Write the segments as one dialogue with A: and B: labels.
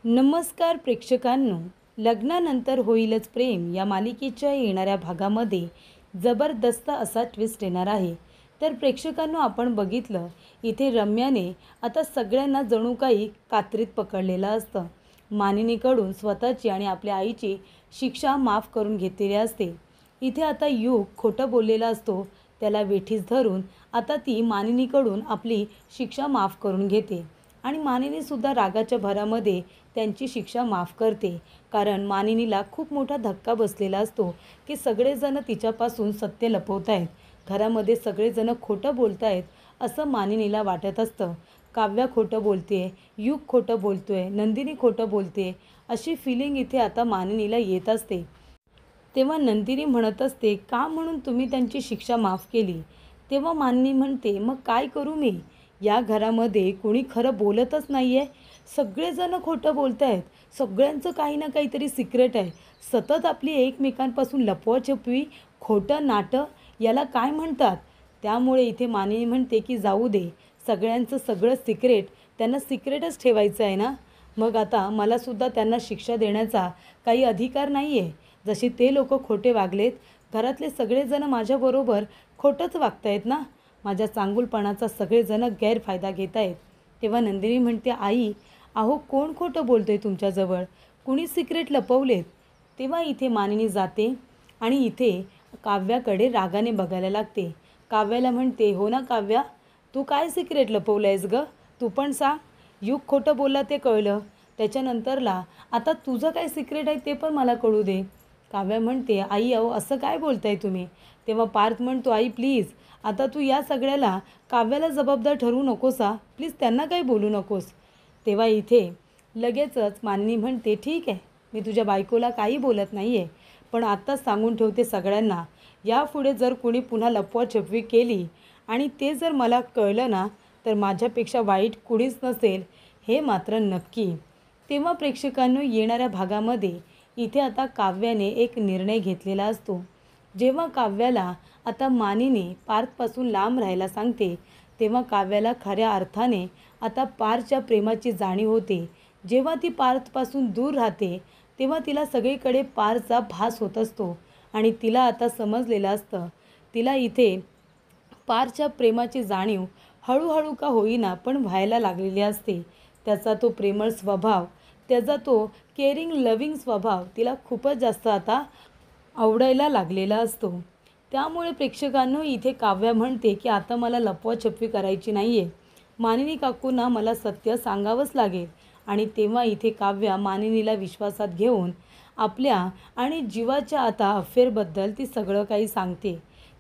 A: नमस्कार प्रेक्षकांनो, लग्नानंतर होईलच प्रेम या मालिकेच्या येणाऱ्या भागामध्ये जबरदस्त असा ट्विस्ट येणार आहे. तर प्रेक्षकांनो, आपण बघितलं इथे रम्याने आता सगळ्यांना जणू काही कात्रीत पकडलेलं असतं. मानिनीकडून स्वतःची आणि आपल्या आईची शिक्षा माफ करून घेतलेली असते. इथे आता युग खोटं बोललेला असतो, त्याला वेठीस धरून आता ती मानिनीकडून आपली शिक्षा माफ करून घेते आणि मानिनीसुद्धा रागाच्या भरामध्ये त्यांची शिक्षा माफ करते. कारण मानिनीला खूप मोठा धक्का बसलेला असतो की सगळेजण तिच्यापासून सत्य लपवत आहेत, घरामध्ये सगळेजण खोटं बोलत आहेत असं मानिनीला वाटत असतं. काव्या खोटं बोलते, युग खोटं बोलतोय, नंदिनी खोटं बोलते, अशी फिलिंग इथे आता मानिनीला येत असते. तेव्हा नंदिनी म्हणत असते, का म्हणून तुम्ही त्यांची शिक्षा माफ केली? तेव्हा मानिनी म्हणते, मग काय करू मी? या घरामध्ये कोणी खरं बोलतच नाही आहे, सगळेजण खोटं बोलत आहेत, सगळ्यांचं काही ना काहीतरी सिक्रेट आहे, सतत आपली एकमेकांपासून लपवाछपवी, खोटं नाटं, याला काय म्हणतात? त्यामुळे इथे मानिनी म्हणते की जाऊ दे, सगळ्यांचं सगळं सिक्रेट त्यांना सिक्रेटच ठेवायचं आहे ना, मग आता मलासुद्धा त्यांना शिक्षा देण्याचा काही अधिकार नाही आहे. जसे ते लोक खोटे वागलेत, घरातले सगळेजण माझ्याबरोबर खोटंच वागतायत ना, माझ्या चांगुलपणाचा सगळेजण गैरफायदा घेत आहेत. तेव्हा नंदिनी म्हणते, आई अहो कोण खोटं बोलतोय तुमच्याजवळ, कुणी सिक्रेट लपवलेत? तेव्हा इथे मानिनी जाते आणि इथे काव्याकडे रागाने बघायला लागते. काव्याला म्हणते, हो ना काव्या, तू काय सिक्रेट लपवलं आहेस गं, तू पण सांग. युग खोटं बोलला ते कळलं, त्याच्यानंतरला आता तुझं काय सिक्रेट आहे ते पण मला कळू दे. काव्या म्हणते, आई अहो असं काय बोलताय तुम्ही? तेव्हा पार्थ म्हणतो, आई प्लीज आता तू या सगळ्याला काव्याला जबाबदार ठरवू नकोसा, प्लीज त्यांना काही बोलू नकोस. तेव्हा इथे लगेचच मानिनी म्हणते, ठीक आहे, मी तुझ्या बायकोला काही बोलत नाही आहे, पण आत्ताच सांगून ठेवते सगळ्यांना, यापुढे जर कोणी पुन्हा लपवाछपवी केली आणि ते जर मला कळलं ना, तर माझ्यापेक्षा वाईट कुणीच नसेल, हे मात्र नक्की. तेव्हा प्रेक्षकांनो, येणाऱ्या भागामध्ये इथे आता काव्याने एक निर्णय घेतलेला असतो. जेव्हा काव्याला आता मानिनी पार्थपासून लांब राहायला सांगते, तेव्हा काव्याला खऱ्या अर्थाने आता पार्थच्या प्रेमाची जाणीव होते. जेव्हा ती पार्थपासून दूर राहते, तेव्हा तिला सगळीकडे पार्थचा भास होत असतो आणि तिला आता समजलेलं असतं, तिला इथे पार्थच्या प्रेमाची जाणीव हळूहळू का होईना पण व्हायला लागलेली असते. त्याचा तो प्रेमळ स्वभाव, त्याचा तो केअरिंग लव्हिंग स्वभाव तिला खूपच जास्त आता आवडायला लागलेला असतो. त्यामुळे प्रेक्षकांनो, इथे काव्या म्हणते की आता मला लपवाछपवी करायची नाही आहे, मानिनी काकूंना मला सत्य सांगावंच लागेल. आणि तेव्हा इथे काव्या मानिनीला विश्वासात घेऊन आपल्या आणि जीवाच्या आता अफेअरबद्दल ती सगळं काही सांगते.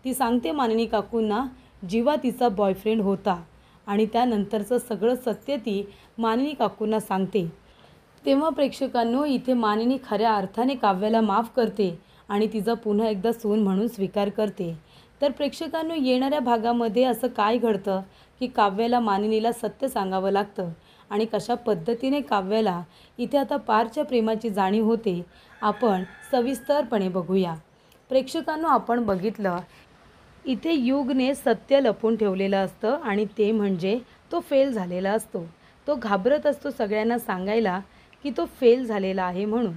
A: ती सांगते मानिनी काकूंना जीवा तिचा बॉयफ्रेंड होता आणि त्यानंतरचं सगळं सत्य ती मानिनी काकूंना सांगते. तेव्हा प्रेक्षकांनो, इथे मानिनी खऱ्या अर्थाने काव्याला माफ करते आणि तिचा पुन्हा एकदा सून म्हणून स्वीकार करते. तर प्रेक्षकांनो, येणाऱ्या भागामध्ये असं काय घडतं की काव्याला मानिनीला सत्य सांगावं लागतं आणि कशा पद्धतीने काव्याला इथे आता पारच्या प्रेमाची जाणीव होते, आपण सविस्तरपणे बघूया. प्रेक्षकांनो, आपण बघितलं इथे युगने सत्य लपवून ठेवलेलं असतं आणि ते म्हणजे तो फेल झालेला असतो. तो घाबरत असतो सगळ्यांना सांगायला की तो फेल झालेला आहे म्हणून,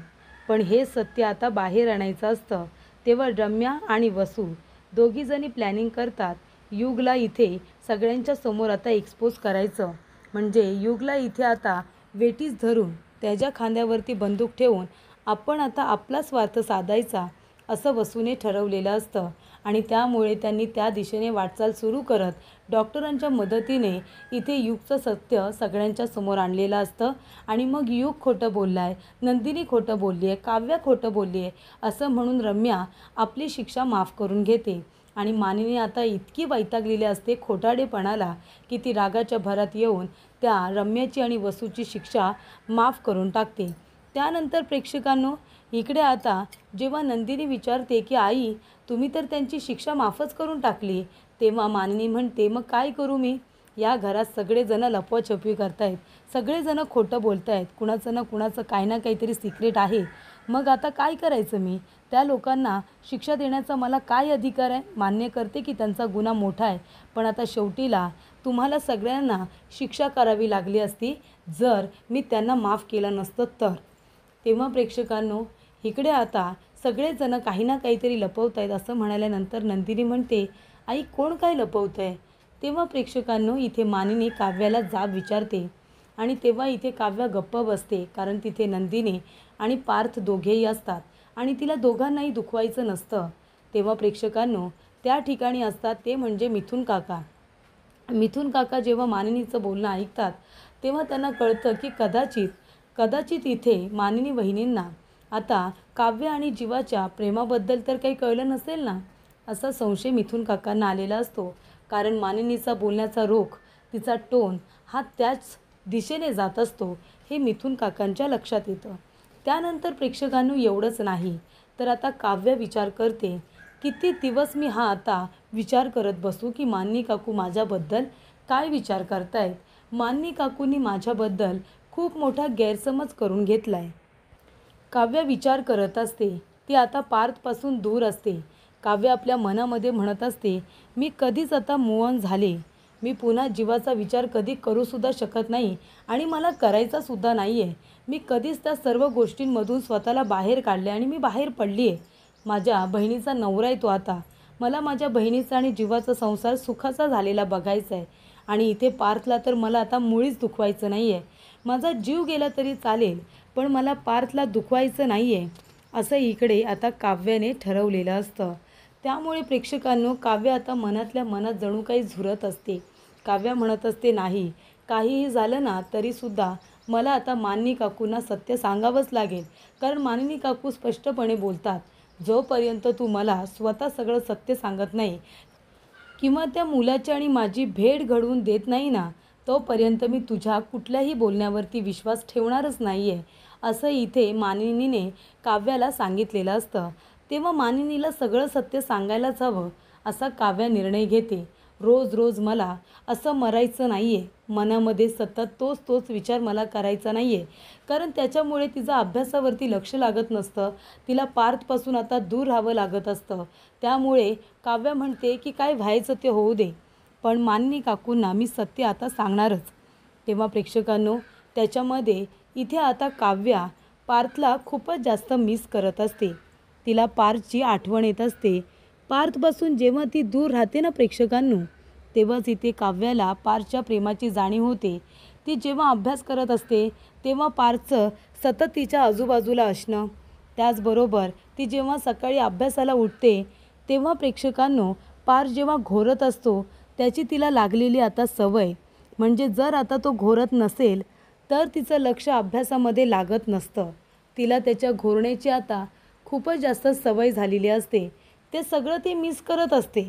A: पण हे सत्य आता बाहेर आणायचं असतं. तेव्हा रम्या आणि वसू दोघीजणी प्लॅनिंग करतात, युगला इथे सगळ्यांच्या समोर आता एक्सपोज करायचं, म्हणजे युगला इथे आता वेठीस धरून त्याच्या खांद्यावरती बंदूक ठेवून आपण आता आपला स्वार्थ साधायचा असं वसूने ठरवलेलं असतं. आणि त्यामुळे त्यांनी त्या दिशेने वाटचाल सुरू करत डॉक्टरांच्या मदतीने इथे युगचं सत्य सगळ्यांच्या समोर आणलेलं असतं. आणि मग युग खोटं बोलला आहे, नंदिनी खोटं बोलली आहे, काव्या खोटं बोलली आहे असं म्हणून रम्या आपली शिक्षा माफ करून घेते. आणि मानिनी आता इतकी वैतागलेली असते खोटाडेपणाला की ती रागाच्या भरात येऊन त्या रम्याची आणि वसूची शिक्षा माफ करून टाकते. त्यानंतर प्रेक्षकांनो, इकडे आता जेव्हा नंदिनी विचारते की आई तुम्ही तर त्यांची शिक्षा माफच करून टाकली, तेव्हा मानिनी म्हणते, मग काय करू मी? या घरात सगळेजण लपवाछपवी करतायत, सगळेजण खोटं बोलत आहेत, कुणाचं ना कुणाचं काही ना काहीतरी सिक्रेट आहे, मग आता काय करायचं मी? त्या लोकांना शिक्षा देण्याचा मला काय अधिकार आहे? मान्य करते की त्यांचा गुन्हा मोठा आहे, पण आता शेवटीला तुम्हाला सगळ्यांना शिक्षा करावी लागली असती जर मी त्यांना माफ केलं नसतं तर. तेव्हा प्रेक्षकांनो, इकडे आता सगळेजण काही ना काहीतरी लपवत आहेत असं म्हणाल्यानंतर नंदिनी म्हणते, आई कोण काय लपवत आहे? तेव्हा प्रेक्षकांनो, इथे मानिनी काव्याला जाब विचारते आणि तेव्हा इथे काव्या गप्प बसते, कारण तिथे नंदिनी आणि पार्थ दोघेही असतात आणि तिला दोघांनाही दुखवायचं नसतं. तेव्हा प्रेक्षकांनो, त्या ठिकाणी असतात ते म्हणजे मिथुन काका. मिथुन काका जेव्हा मानिनीचं बोलणं ऐकतात तेव्हा त्यांना कळतं की कदाचित इथे मानिनी वहिनींना आता काव्य आणि जीवाच्या प्रेमाबद्दल तर काही कळलं नसेल ना, असा संशय मिथुन काकांना आलेला असतो. कारण मानिनीचा बोलण्याचा रोख, तिचा टोन हा त्याच दिशेने जात असतो हे मिथुन काकांच्या लक्षात येतं. त्यानंतर प्रेक्षकांनो, एवढंच नाही तर आता काव्य विचार करते, किती दिवस मी हा आता विचार करत बसू की मानिनी काकू माझ्याबद्दल काय विचार करतायत. मानिनी काकूंनी माझ्याबद्दल खूप मोठा गैरसमज करून घेतला आहे. काव्य विचार करत असते. ती आता पार्थपासून दूर असते. काव्य आपल्या मनामध्ये म्हणत असते, मी कधीच आता मूव्ह ऑन झाले. मी पुन्हा जीवाचा विचार कधी करूसुद्धा शकत नाही आणि मला करायचासुद्धा नाही आहे. मी कधीच त्या सर्व गोष्टींमधून स्वतःला बाहेर काढले आणि मी बाहेर पडली आहे. माझ्या बहिणीचा नवरा आहे तो आता. मला माझ्या बहिणीचा आणि जीवाचा संसार सुखाचा झालेला बघायचा आहे आणि इथे पार्थला तर मला आता मुळीच दुखवायचं नाही आहे. माझा जीव गेला तरी चालेल, पण मला पार्थला दुखवायचं नाही आहे, असं इकडे आता काव्याने ठरवलेलं असतं. त्यामुळे प्रेक्षकांनो, काव्य आता मनातल्या मनात जणू काही झुरत असते. काव्य म्हणत असते, नाही काहीही झालं ना तरीसुद्धा मला आता मानिनी काकूंना सत्य सांगावंच लागेल. कारण मानिनी काकू स्पष्टपणे बोलतात, जोपर्यंत तू मला स्वतः सगळं सत्य सांगत नाही किंवा त्या मुलाची आणि माझी भेट घडवून देत नाही ना, तोपर्यंत मी तुझ्या कुठल्याही बोलण्यावरती विश्वास ठेवणारच नाही आहे, असं इथे मानिनीने काव्याला सांगितलेलं असतं. तेव्हा मानिनीला सगळं सत्य सांगायलाच हवं असा काव्य निर्णय घेते. रोज मला असं मरायचं नाही आहे. मनामध्ये सतत तोच विचार मला करायचा नाही आहे, कारण त्याच्यामुळे तिचा अभ्यासावरती लक्ष लागत नसतं. तिला पार्थपासून आता दूर राहावं लागत असतं. त्यामुळे काव्य म्हणते की काय व्हायचं ते होऊ दे, पण मानिनी काकूंना मी सत्य आता सांगणारच. तेव्हा प्रेक्षकांनो, त्याच्यामध्ये इथे आता काव्या पार्थला खूपच जास्त मिस करत असते. तिला पार्थची आठवण येत असते. पार्थपासून जेव्हा ती दूर राहते ना प्रेक्षकांनो, तेव्हाच इथे काव्याला पार्थच्या प्रेमाची जाणीव होते. ती जेव्हा अभ्यास करत असते तेव्हा पार्थचं सतत तिच्या आजूबाजूला असणं, त्याचबरोबर ती जेव्हा सकाळी अभ्यासाला उठते तेव्हा प्रेक्षकांनो, पार्थ जेव्हा घोरत असतो त्याची तिला लागलेली आता सवय, म्हणजे जर आता तो घोरत नसेल तर तिचं लक्ष अभ्यासामध्ये लागत नसतं. तिला त्याच्या घोरण्याची आता खूपच जास्त सवय झालेली असते. ते सगळं ती मिस करत असते.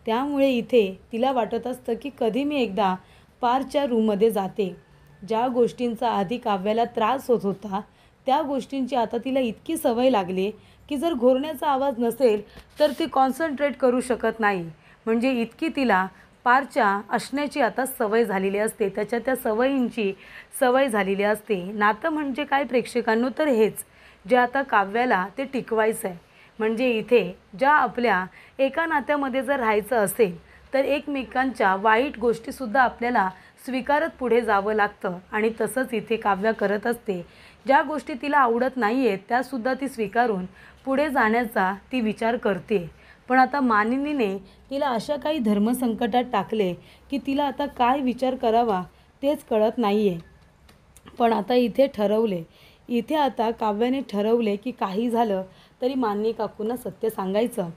A: त्यामुळे इथे तिला वाटत असतं की कधी मी एकदा पार्थच्या रूममध्ये जाते. ज्या गोष्टींचा आधी काव्याला त्रास होत होता त्या गोष्टींची आता तिला इतकी सवय लागली की जर घोरण्याचा आवाज नसेल तर ती कॉन्सन्ट्रेट करू शकत नाही. म्हणजे इतकी तिला पार्थच्या असण्याची आता सवय झालेली असते, त्याच्या त्या सवयींची सवय झालेली असते. नातं म्हणजे काय प्रेक्षकांनो, तर हेच जे आता काव्याला ते टिकवायचं आहे. म्हणजे इथे ज्या आपल्या एका नात्यामध्ये जर राहायचं असेल तर एकमेकांच्या वाईट गोष्टीसुद्धा आपल्याला स्वीकारत पुढे जावं लागतं आणि तसंच इथे काव्य करत असते. ज्या गोष्टी तिला आवडत नाही आहेत त्यासुद्धा ती स्वीकारून पुढे जाण्याचा ती विचार करते. पण आता मानिनीने तिला अशा काही धर्मसंकटात टाकले की तिला आता काय विचार करावा तेच कळत नाही आहे. पण आता इथे आता काव्याने ठरवले की काही झालं तरी मानिनी काकूंना सत्य सांगायचं.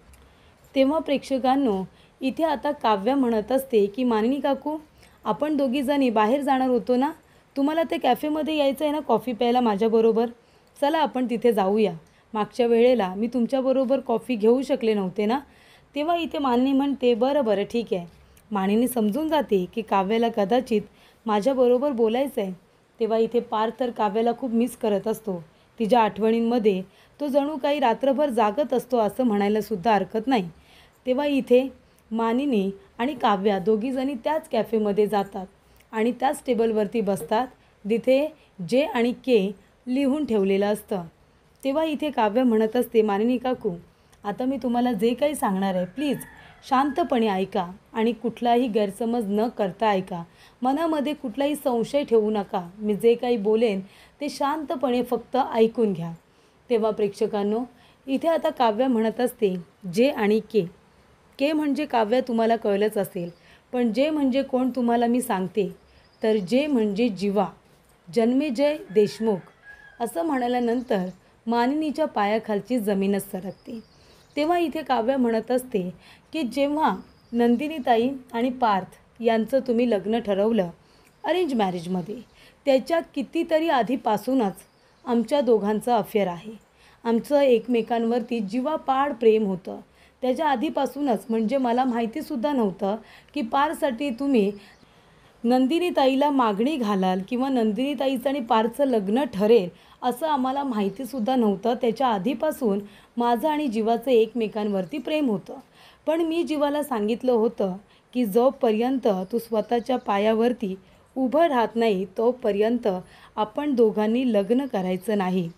A: तेव्हा प्रेक्षकांनो, इथे आता काव्य म्हणत असते की मानिनी काकू, आपण दोघीजणी बाहेर जाणार होतो ना, तुम्हाला ते कॅफेमध्ये यायचं आहे ना कॉफी प्यायला माझ्याबरोबर, चला आपण तिथे जाऊया. मागच्या वेळेला मी तुमच्याबरोबर कॉफी घेऊ शकले नव्हते ना. तेव्हा इथे मानिनी म्हणते, बरं ठीक आहे. मानिनी समजून जाते की काव्याला कदाचित माझ्याबरोबर बोलायचं आहे. तेव्हा इथे पार्थ तर काव्याला खूप मिस करत असतो. तिच्या आठवणींमध्ये तो जणू काही रात्रभर जागत असतो असं म्हणायलासुद्धा हरकत नाही. तेव्हा इथे मानिनी आणि काव्या दोघीजणी त्याच कॅफेमध्ये जातात आणि त्याच टेबलवरती बसतात जिथे जे आणि के लिहून ठेवलेलं असतं. तेव्हा इथे काव्य म्हणत असते, मानिनी काकू, आता मी तुम्हाला जे काही सांगणार आहे प्लीज शांतपणे ऐका आणि कुठलाही गैरसमज न करता ऐका. मनामध्ये कुठलाही संशय ठेवू नका. मी जे काही बोलेन ते शांतपणे फक्त ऐकून घ्या. तेव्हा प्रेक्षकांनो, इथे आता काव्या म्हणत असते जे आणि के. के म्हणजे काव्या तुम्हाला कळलंच असेल, पण जे म्हणजे कोण तुम्हाला मी सांगते. तर जे म्हणजे जीवा, जन्मेजय देशमुख. असं म्हणाल्यानंतर मानिनीच्या पायाखालची जमीनच सरकते. तेव्हा इथे काव्या म्हणत असते की जेव्हा नंदिनीताई आणि पार्थ यांचं तुम्ही लग्न ठरवलं अरेंज मॅरेजमध्ये, त्याच्या कितीतरी आधीपासूनच आमच्या दोघांचं अफेअर आहे. आमचं एकमेकांवरती जीवापाड प्रेम होतं. त्याच्या आधीपासूनच, म्हणजे मला माहितीसुद्धा नव्हतं की पार्थसाठी तुम्ही नंदिनीताईला मागणी घालाल किंवा नंदिनीताईचं आणि पार्थचं लग्न ठरेल असं आम्हाला माहितीसुद्धा नव्हतं. त्याच्या आधीपासून माझं आणि जीवाचं एकमेकांवरती प्रेम होतं. पण मी जीवाला सांगितलं होतं की जोपर्यंत तू स्वतःच्या पायावरती उभं राहत नाही तोपर्यंत आपण दोघांनी लग्न करायचं नाही.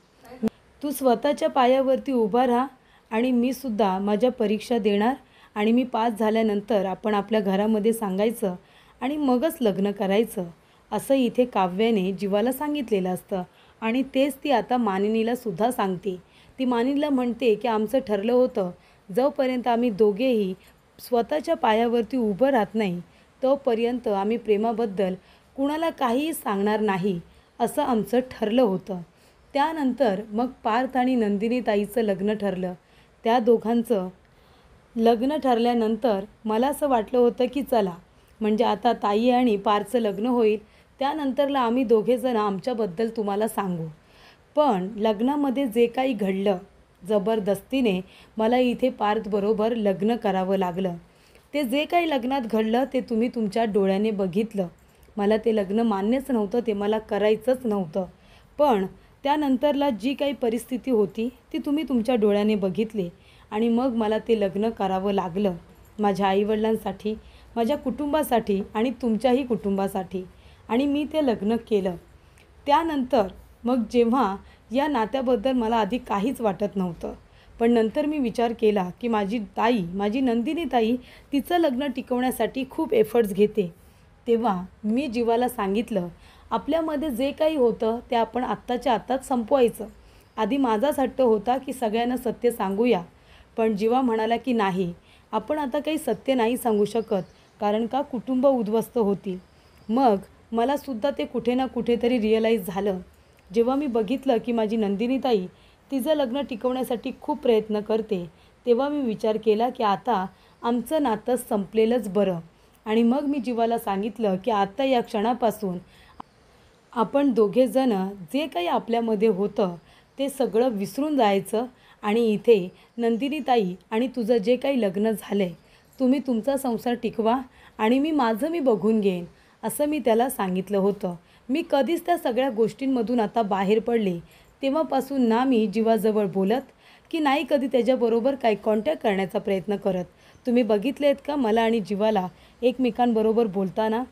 A: तू स्वतःच्या पायावरती उभा राहा आणि मी सुद्धा माझ्या परीक्षा देणार आणि मी पास झाल्यानंतर आपण आपल्या घरामध्ये सांगायचं आणि मगच लग्न करायचं, असं इथे काव्याने जीवाला सांगितलेलं असतं. आणि तेच ती आता मानिनीला सुद्धा सांगते. ती मानिनीला म्हणते की आमचं ठरलं होतं जोपर्यंत आम्ही दोघेही स्वतःच्या पायावरती उभं राहत नाही तोपर्यंत आम्ही प्रेमाबद्दल कुणाला काहीही सांगणार नाही, असं आमचं ठरलं होतं. त्यानंतर मग पार्थ आणि नंदिनीताईचं लग्न ठरलं. त्या दोघांचं लग्न ठरल्यानंतर मला असं वाटलं होतं की चला, म्हणजे आता ताई आणि पार्थचं लग्न होईल, त्यानंतरला आम्ही दोघेजण आमच्याबद्दल तुम्हाला सांगू. पण लग्नामध्ये जे काही घडलं, जबरदस्तीने मला इथे पार्थबरोबर लग्न करावं लागलं. ते जे काही लग्नात घडलं ते तुम्ही तुमच्या डोळ्याने बघितलं. मला ते लग्न मान्यच नव्हतं, ते मला करायचंच नव्हतं. पण त्यानंतरला जी काही परिस्थिती होती ती तुम्ही तुमच्या डोळ्याने बघितली आणि मग मला ते लग्न करावं लागलं. माझ्या आईवडिलांसाठी, माझ्या कुटुंबासाठी आणि तुमच्याही कुटुंबासाठी. आणि मी ते लग्न केलं. त्यानंतर मग जेव्हा या नात्याबद्दल मला आधी काहीच वाटत नव्हतं, पण नंतर मी विचार केला की माझी ताई, माझी नंदिनी ताई तिचं लग्न टिकवण्यासाठी खूप एफर्ट्स घेते. तेव्हा मी जीवाला सांगितलं आपल्यामध्ये जे काही होतं ते आपण आत्ताच्या आत्ताच संपवायचं. आधी माझाच हट्ट होता की सगळ्यांना सत्य सांगूया, पण जीवा म्हणाला की नाही, आपण आता काही सत्य नाही सांगू शकत, कारण का कुटुंब उद्ध्वस्त होतील. मग मला सुद्धा ते कुठे ना कुठेतरी रिअलाईज झालं जेव्हा मी बघितलं की माझी नंदिनीताई तिचं लग्न टिकवण्यासाठी खूप प्रयत्न करते. तेव्हा मी विचार केला की आता आमचं नातं संपलेलंच बरं. आणि मग मी जीवाला सांगितलं की आता या क्षणापासून आपण दोघेजण जे काही आपल्यामध्ये होतं ते सगळं विसरून जायचं आणि इथे नंदिनीताई आणि तुझं जे काही लग्न झालं आहे, तुम्ही तुमचा संसार टिकवा आणि मी बघून घेईन, असं मी त्याला सांगितलं होतं. मी कधीच त्या सगळ्या गोष्टींमधून आता बाहेर पडले. तेव्हापासून ना मी जीवाजवळ बोलत की नाही कधी त्याच्याबरोबर काही कॉन्टॅक्ट करण्याचा प्रयत्न करत. तुम्ही बघितले आहेत का मला आणि जीवाला एकमेकांबरोबर बोलताना?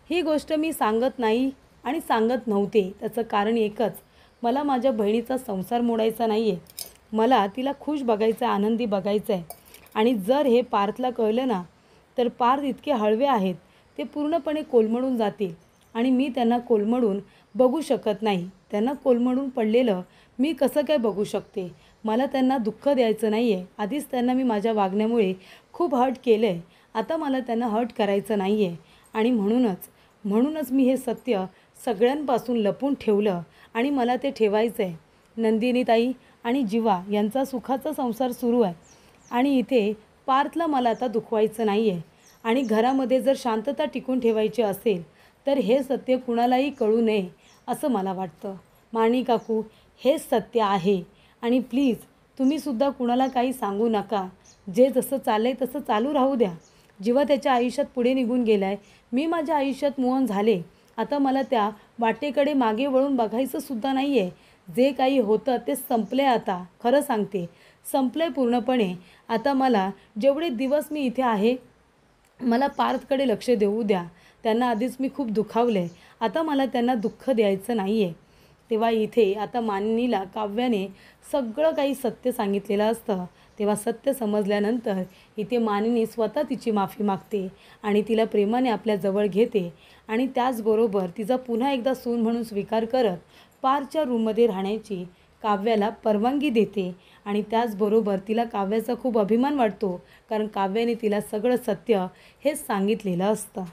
A: ही गोष्ट मी सांगत नाही आणि सांगत नव्हते. त्याचं कारण एकच, मला माझ्या बहिणीचा संसार मोडायचा नाही आहे. मला तिला खुश बघायचं आहे, आनंदी बघायचं आहे. आणि जर हे पार्थला कळलं ना, तर पार्थ इतके हळवे आहेत, ते पूर्णपणे कोलमडून जातील आणि मी त्यांना कोलमडून बघू शकत नाही. त्यांना कोलमडून पडलेलं मी कसं काय बघू शकते? मला त्यांना दुःख द्यायचं नाही आहे. आधीच त्यांना मी माझ्या वागण्यामुळे खूप हर्ट केलं आहे. आता मला त्यांना हर्ट करायचं नाही आहे. आणि म्हणूनच मी हे सत्य सगळ्यांपासून लपून ठेवलं आणि मला ते ठेवायचं आहे. नंदिनीताई आणि जीवा यांचा सुखाचा संसार सुरू आहे आणि इथे पार्थला मला आता दुखवायचं नाही आहे. आणि घरामध्ये जर शांतता टिकून ठेवायची असेल तर हे सत्य कुणालाही कळू नये असं मला वाटतं. माणी काकू, हेच सत्य आहे आणि प्लीज तुम्हीसुद्धा कुणाला काही सांगू नका. जे जसं चाललं आहे तसं चालू राहू द्या. जेव्हा त्याच्या आयुष्यात पुढे निघून गेला आहे, मी माझ्या आयुष्यात मूव ऑन झाले. आता मला त्या वाटेकडे मागे वळून बघायचंसुद्धा नाही आहे. जे काही होतं ते संपलं आहे आता. खरं सांगते, संपलं आहे पूर्णपणे. आता मला जेवढे दिवस मी इथे आहे, मला पार्थकडे लक्ष देऊ द्या. त्यांना आधीच मी खूप दुखावलं आहे. आता मला त्यांना दुःख द्यायचं नाही आहे. तेव्हा इथे आता मानिनीला काव्याने सगळं काही सत्य सांगितलेलं असतं. तेव्हा सत्य समजल्यानंतर इथे मानिनी स्वतः तिची माफी मागते आणि तिला प्रेमाने आपल्या जवळ घेते आणि त्याचबरोबर तिचा पुन्हा एकदा सून म्हणून स्वीकार करत पारच्या रूममध्ये राहण्याची काव्याला परवानगी देते. आणि त्याचबरोबर तिला काव्याचा खूप अभिमान वाटतो, कारण काव्याने तिला सगळं सत्य हेच सांगितलेलं असतं.